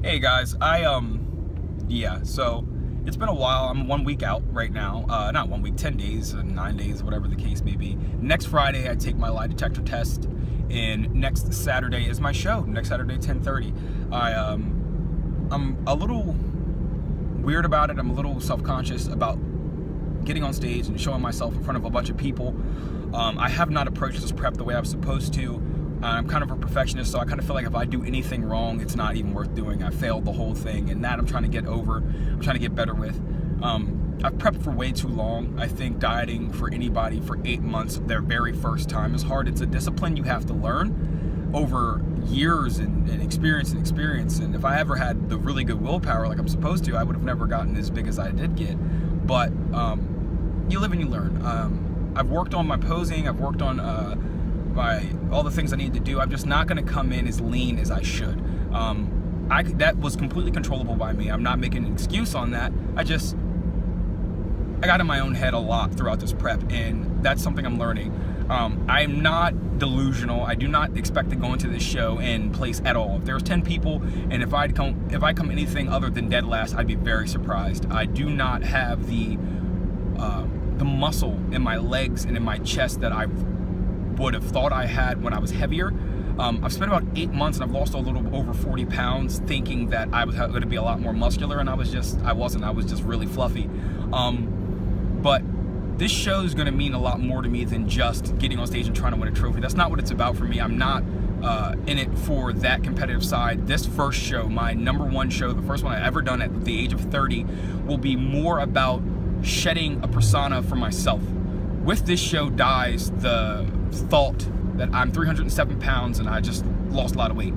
Hey guys, so it's been a while. I'm 1 week out right now. Not 1 week, 10 days, 9 days, whatever the case may be. Next Friday, I take my lie detector test, and next Saturday is my show. Next Saturday, 10:30. I'm a little weird about it. I'm a little self-conscious about getting on stage and showing myself in front of a bunch of people. I have not approached this prep the way I was supposed to. I'm kind of a perfectionist, so I kind of feel like if I do anything wrong, it's not even worth doing. I failed the whole thing, and that I'm trying to get over. I'm trying to get better with. I've prepped for way too long. I think dieting for anybody for 8 months, their very first time, is hard. It's a discipline you have to learn over years and experience. And if I ever had the really good willpower like I'm supposed to, I would have never gotten as big as I did get. But you live and you learn. I've worked on my posing. I've worked on all the things I need to do. I'm just not going to come in as lean as I should. That was completely controllable by me. I'm not making an excuse on that. I got in my own head a lot throughout this prep, and that's something I'm learning. I'm not delusional. I do not expect to go into this show and place at all. If there's 10 people, and if I come anything other than dead last, I'd be very surprised. I do not have the muscle in my legs and in my chest that I would have thought I had when I was heavier. I've spent about 8 months and I've lost a little over 40 pounds thinking that I was going to be a lot more muscular, and I wasn't. I was just really fluffy. But this show is going to mean a lot more to me than just getting on stage and trying to win a trophy. That's not what it's about for me. I'm not in it for that competitive side. This first show, my #1 show, the first one I've ever done at the age of 30, will be more about shedding a persona for myself. With this show dies the thought that I'm 307 pounds and I just lost a lot of weight.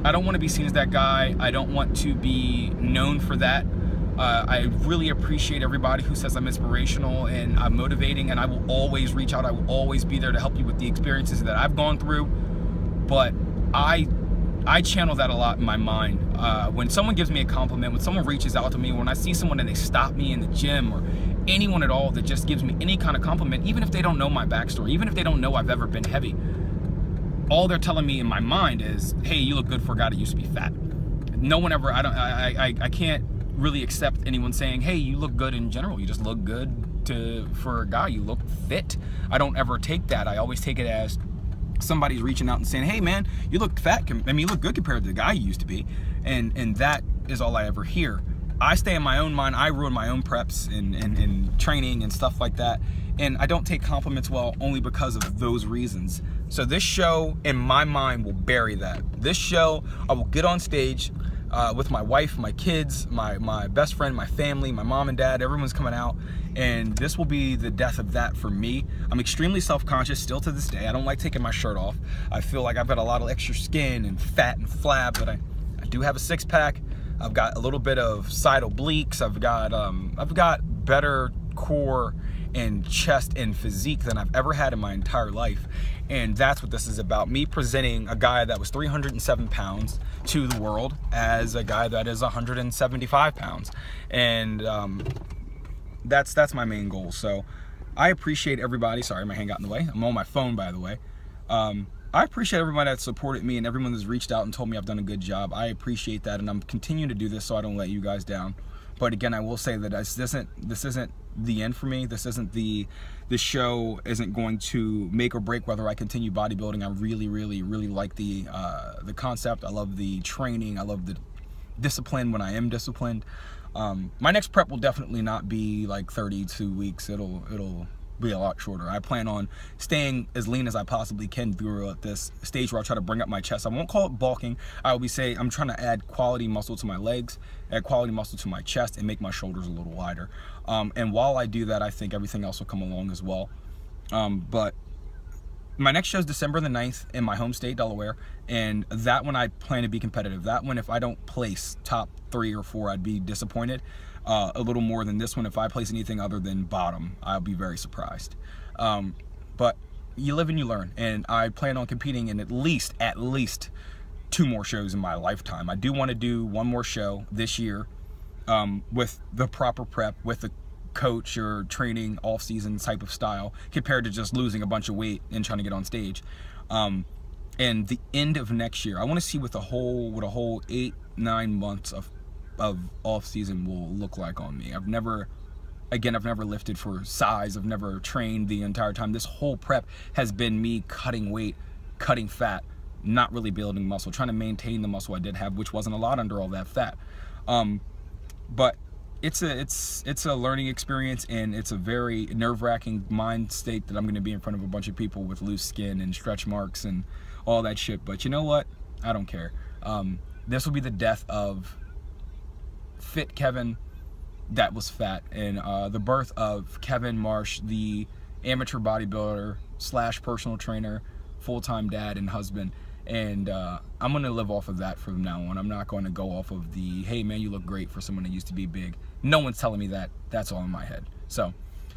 I don't want to be seen as that guy. I don't want to be known for that. I really appreciate everybody who says I'm inspirational and I'm motivating, and I will always reach out. I will always be there to help you with the experiences that I've gone through. But I channel that a lot in my mind. When someone gives me a compliment, when someone reaches out to me, when I see someone and they stop me in the gym, or anyone at all that just gives me any kind of compliment, even if they don't know my backstory, even if they don't know I've ever been heavy, all they're telling me in my mind is, hey, you look good for a guy that used to be fat. No one ever, I can't really accept anyone saying, hey, you look good in general. You just look good for a guy. You look fit. I don't ever take that. I always take it as somebody's reaching out and saying, hey man, you look fat. You look good compared to the guy you used to be. And that is all I ever hear. I stay in my own mind. I ruin my own preps and training and stuff like that. And I don't take compliments well only because of those reasons. So this show, in my mind, will bury that. This show, I will get on stage with my wife, my kids, my best friend, my family, my mom and dad. Everyone's coming out. And this will be the death of that for me. I'm extremely self-conscious still to this day. I don't like taking my shirt off. I feel like I've got a lot of extra skin and fat and flab, but I do have a six-pack. I've got a little bit of side obliques. I've got better core and chest and physique than I've ever had in my entire life. And that's what this is about. Me presenting a guy that was 307 pounds to the world as a guy that is 175 pounds. And that's my main goal. So I appreciate everybody. Sorry, my hand got in the way. I'm on my phone, by the way. I appreciate everybody that supported me and everyone that's reached out and told me I've done a good job. I appreciate that, and I'm continuing to do this so I don't let you guys down. But again, I will say that this isn't the end for me. This show isn't going to make or break whether I continue bodybuilding. I really, really, really like the concept. I love the training. I love the discipline when I am disciplined. My next prep will definitely not be like 32 weeks. It'll be a lot shorter. I plan on staying as lean as I possibly can throughout this stage where I try to bring up my chest. I won't call it bulking. I will be saying I'm trying to add quality muscle to my legs, add quality muscle to my chest, and make my shoulders a little wider. And while I do that, I think everything else will come along as well. But my next show is December the 9th in my home state, Delaware, and that one I plan to be competitive. That one, if I don't place top 3 or 4, I'd be disappointed. A little more than this one. If I place anything other than bottom, I'll be very surprised. But you live and you learn, and I plan on competing in at least 2 more shows in my lifetime. I do want to do 1 more show this year with the proper prep, with the coach or training off-season type of style, compared to just losing a bunch of weight and trying to get on stage. and the end of next year, I want to see what a whole 8-9 months of off season will look like on me. I've never lifted for size. I've never trained the entire time. This whole prep has been me cutting weight, cutting fat, not really building muscle, trying to maintain the muscle I did have, which wasn't a lot under all that fat. But it's a learning experience, and it's a very nerve-wracking mind state that I'm going to be in front of a bunch of people with loose skin and stretch marks and all that shit. But you know what? I don't care. This will be the death of fit Kevin that was fat, and the birth of Kevin Marsh, the amateur bodybuilder / personal trainer, full-time dad and husband. And I'm going to live off of that from now on. I'm not going to go off of the, hey man, you look great for someone that used to be big. No one's telling me that. That's all in my head. So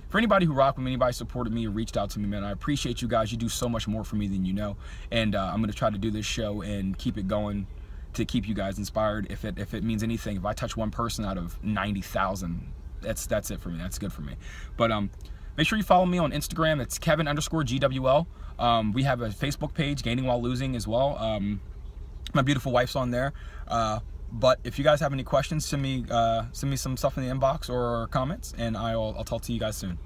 for anybody who rocked with me, anybody supported me or reached out to me, man, I appreciate you guys. You do so much more for me than you know. And I'm going to try to do this show and keep it going to keep you guys inspired. If it means anything, if I touch one person out of 90,000, that's it for me. That's good for me. But make sure you follow me on Instagram. It's Kevin_GWL. We have a Facebook page, Gaining While Losing, as well. My beautiful wife's on there. But if you guys have any questions, send me some stuff in the inbox or comments, and I'll talk to you guys soon.